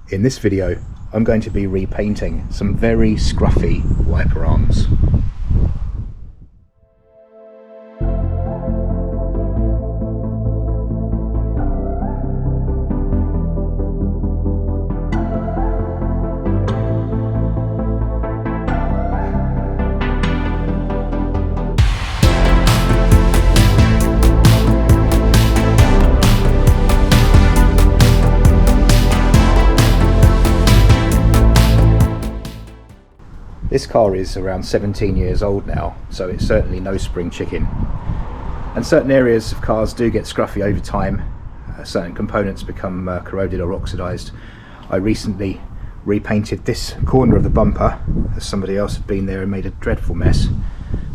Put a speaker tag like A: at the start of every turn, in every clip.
A: In this video, I'm going to be repainting some very scruffy wiper arms. This car is around 17 years old now, so it's certainly no spring chicken. And certain areas of cars do get scruffy over time. Certain components become corroded or oxidized. I recently repainted this corner of the bumper, as somebody else had been there and made a dreadful mess.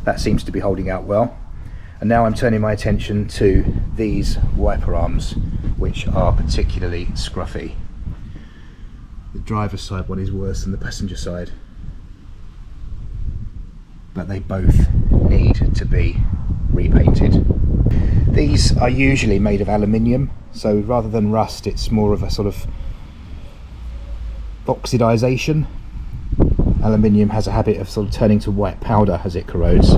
A: That seems to be holding out well. And now I'm turning my attention to these wiper arms, which are particularly scruffy. The driver's side one is worse than the passenger side, but they both need to be repainted. These are usually made of aluminium, so rather than rust, it's more of a sort of oxidization. Aluminium has a habit of sort of turning to white powder as it corrodes.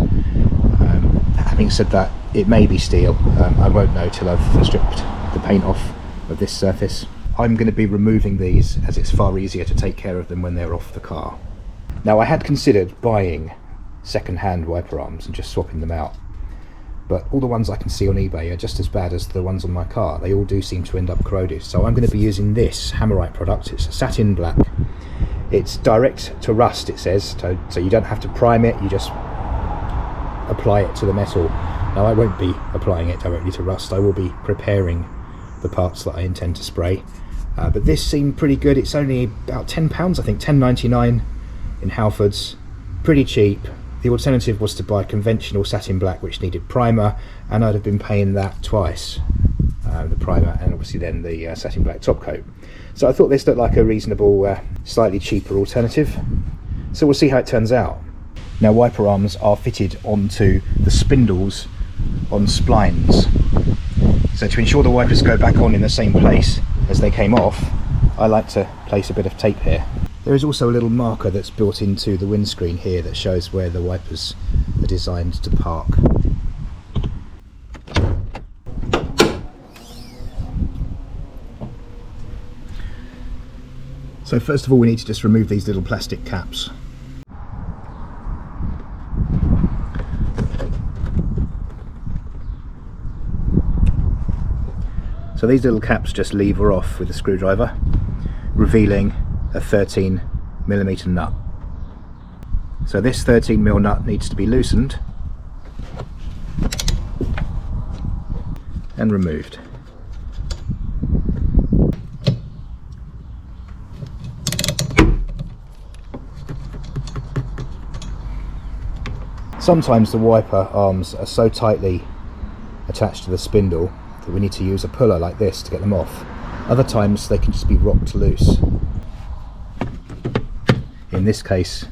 A: Having said that, it may be steel. I won't know till I've stripped the paint off of this surface. I'm going to be removing these as it's far easier to take care of them when they're off the car. Now, I had considered buying second-hand wiper arms and just swapping them out, but all the ones I can see on eBay are just as bad as the ones on my car. They all do seem to end up corroded, so I'm going to be using this Hammerite product. It's a satin black. It's direct to rust, it says, so you don't have to prime it, you just apply it to the metal. Now, I won't be applying it directly to rust. I will be preparing the parts that I intend to spray, but this seemed pretty good. It's only about £10, I think, £10.99 in Halfords. Pretty cheap. The alternative was to buy conventional satin black, which needed primer, and I'd have been paying that twice, the primer and obviously then the satin black top coat. So I thought this looked like a reasonable, slightly cheaper alternative. So we'll see how it turns out. Now, wiper arms are fitted onto the spindles on splines. So to ensure the wipers go back on in the same place as they came off, I like to place a bit of tape here. There is also a little marker that's built into the windscreen here that shows where the wipers are designed to park. So first of all, we need to just remove these little plastic caps. So these little caps just lever off with a screwdriver, revealing a 13mm nut. So this 13mm nut needs to be loosened and removed. Sometimes the wiper arms are so tightly attached to the spindle that we need to use a puller like this to get them off. Other times they can just be rocked loose. In this case,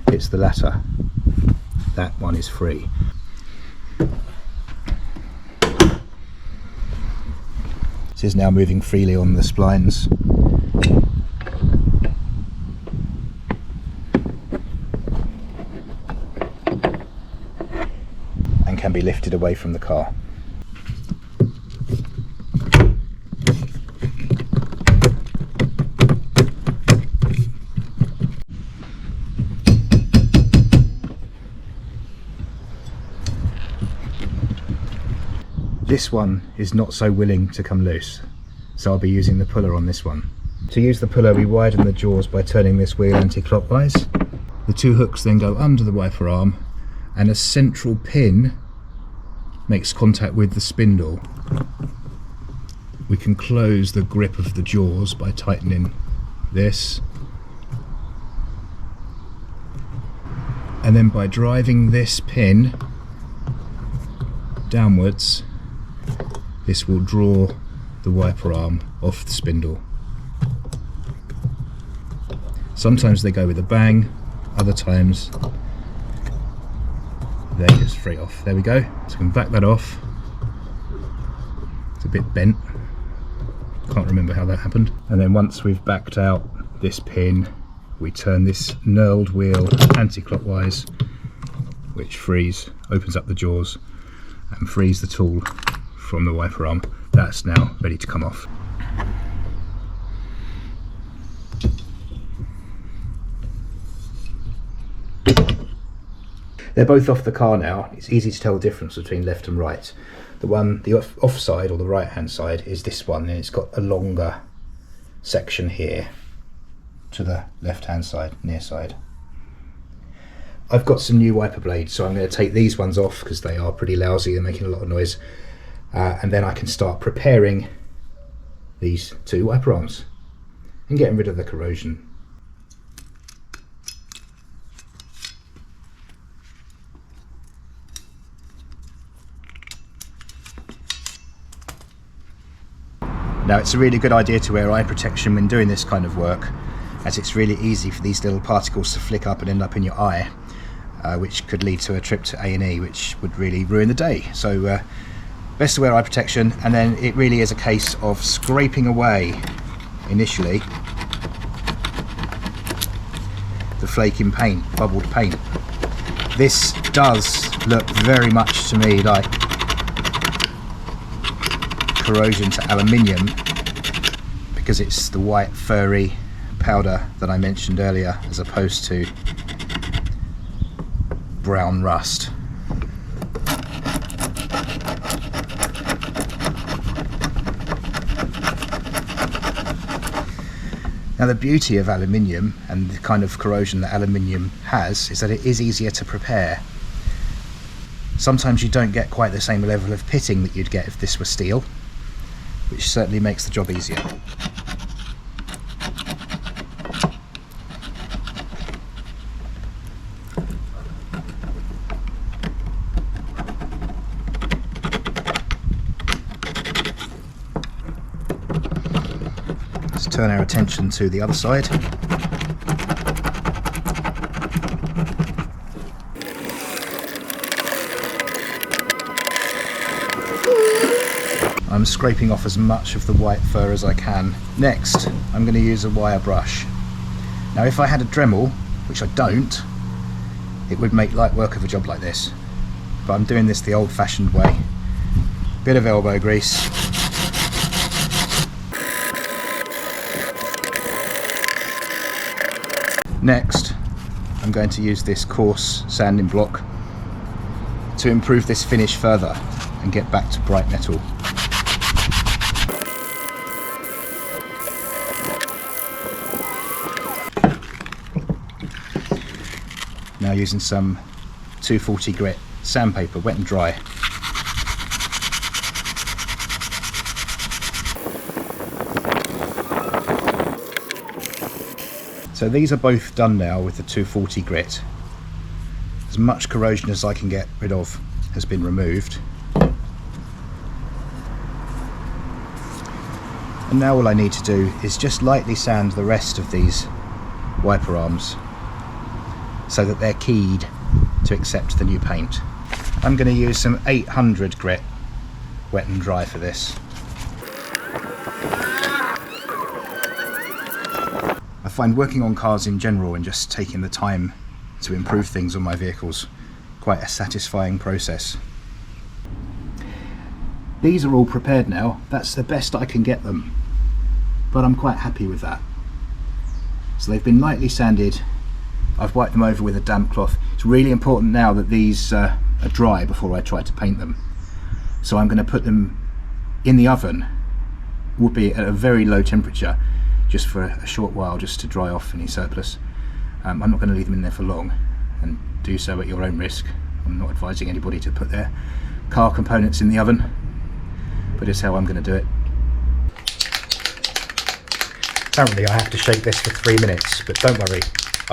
A: it's the latter. That one is free. This is now moving freely on the splines. And can be lifted away from the car. This one is not so willing to come loose, so I'll be using the puller on this one. To use the puller, we widen the jaws by turning this wheel anti-clockwise. The two hooks then go under the wiper arm, and a central pin makes contact with the spindle. We can close the grip of the jaws by tightening this, and then by driving this pin downwards, this will draw the wiper arm off the spindle. Sometimes they go with a bang, other times they just free off. There we go. So we can back that off. It's a bit bent. Can't remember how that happened. And then once we've backed out this pin, we turn this knurled wheel anti-clockwise, which opens up the jaws and frees the tool from the wiper arm. That's now ready to come off. They're both off the car now. It's easy to tell the difference between left and right. The off side, or the right hand side, is this one, and it's got a longer section here to the left hand side, near side. I've got some new wiper blades, so I'm going to take these ones off because they are pretty lousy, they're making a lot of noise, and then I can start preparing these two wiper arms and getting rid of the corrosion. Now, it's a really good idea to wear eye protection when doing this kind of work, as it's really easy for these little particles to flick up and end up in your eye, which could lead to a trip to A&E, which would really ruin the day. So best to wear eye protection, and then it really is a case of scraping away initially the flaking paint, bubbled paint. This does look very much to me like corrosion to aluminium, because it's the white furry powder that I mentioned earlier, as opposed to brown rust. Now, the beauty of aluminium and the kind of corrosion that aluminium has is that it is easier to prepare. Sometimes you don't get quite the same level of pitting that you'd get if this were steel, which certainly makes the job easier. Let's turn our attention to the other side. I'm scraping off as much of the white fur as I can. Next, I'm going to use a wire brush. Now, if I had a Dremel, which I don't, it would make light work of a job like this. But I'm doing this the old-fashioned way. Bit of elbow grease. Next, I'm going to use this coarse sanding block to improve this finish further and get back to bright metal. Now using some 240 grit sandpaper, wet and dry. So these are both done now with the 240 grit. As much corrosion as I can get rid of has been removed. And now all I need to do is just lightly sand the rest of these wiper arms so that they're keyed to accept the new paint. I'm going to use some 800 grit wet and dry for this. I find working on cars in general and just taking the time to improve things on my vehicles quite a satisfying process. These are all prepared now. That's the best I can get them, but I'm quite happy with that. So they've been lightly sanded. I've wiped them over with a damp cloth. It's really important now that these are dry before I try to paint them. So I'm going to put them in the oven, would be at a very low temperature, just for a short while, just to dry off any surplus. I'm not going to leave them in there for long, and do so at your own risk. I'm not advising anybody to put their car components in the oven, but it's how I'm going to do it. Apparently I have to shake this for 3 minutes, but don't worry,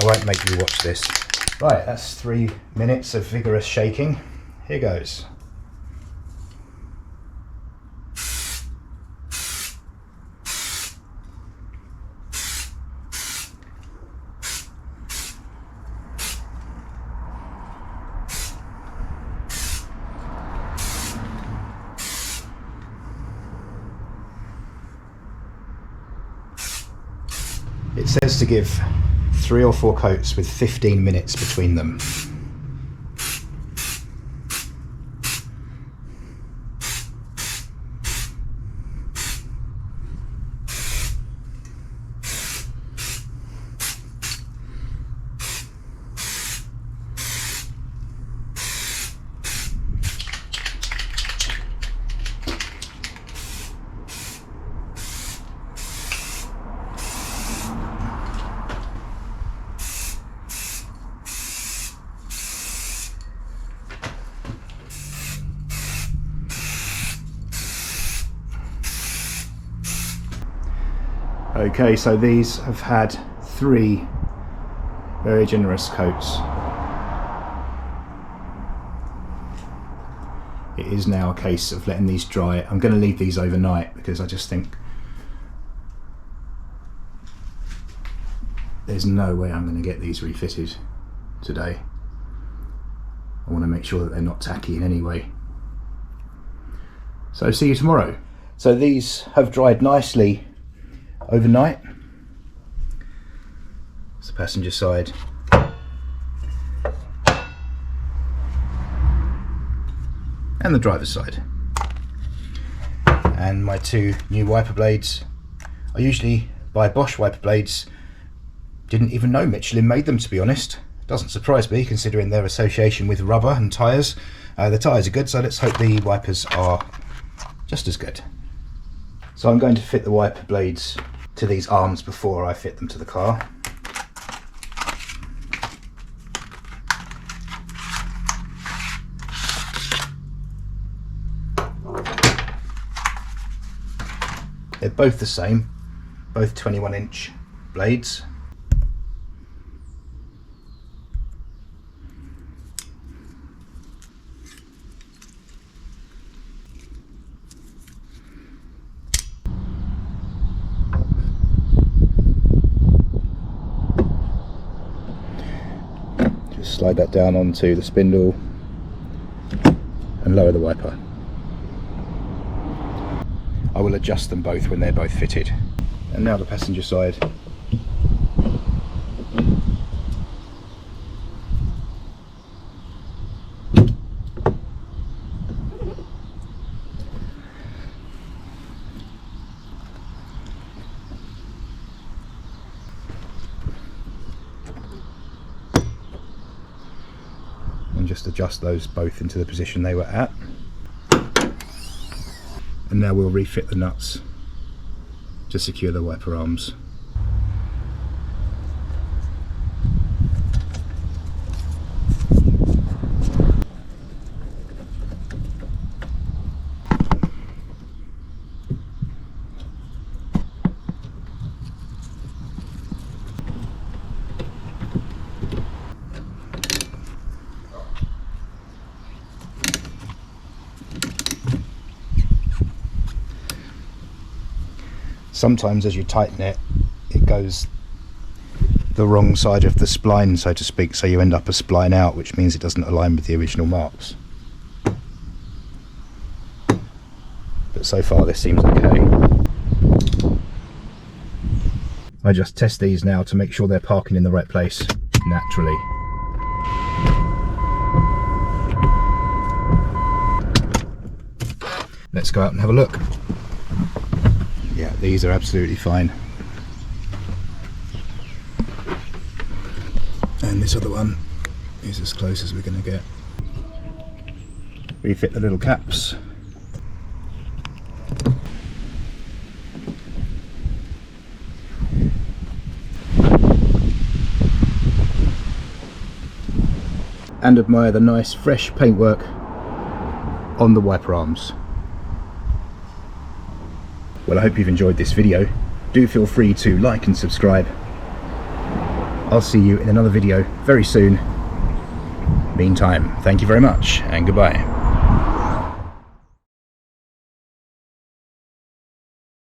A: I won't make you watch this. Right, that's 3 minutes of vigorous shaking. Here goes. It says to give 3 or 4 coats with 15 minutes between them. Okay, so these have had 3 very generous coats. It is now a case of letting these dry. I'm going to leave these overnight because I just think there's no way I'm going to get these refitted today. I want to make sure that they're not tacky in any way. So see you tomorrow. So these have dried nicely overnight. It's the passenger side. And the driver's side. And my 2 new wiper blades. I usually buy Bosch wiper blades. Didn't even know Michelin made them, to be honest. Doesn't surprise me considering their association with rubber and tyres. The tyres are good, so let's hope the wipers are just as good. So I'm going to fit the wiper blades to these arms before I fit them to the car. They're both the same, both 21-inch blades. Slide that down onto the spindle and lower the wiper. I will adjust them both when they're both fitted. And now the passenger side. And just adjust those both into the position they were at. And now we'll refit the nuts to secure the wiper arms. Sometimes as you tighten it, it goes the wrong side of the spline, so to speak, so you end up a spline out, which means it doesn't align with the original marks. But so far this seems okay. I just test these now to make sure they're parking in the right place naturally. Let's go out and have a look. Yeah, these are absolutely fine. And this other one is as close as we're going to get. Refit the little caps. And admire the nice fresh paintwork on the wiper arms. Well, I hope you've enjoyed this video. Do feel free to like and subscribe. I'll see you in another video very soon. Meantime, thank you very much and goodbye.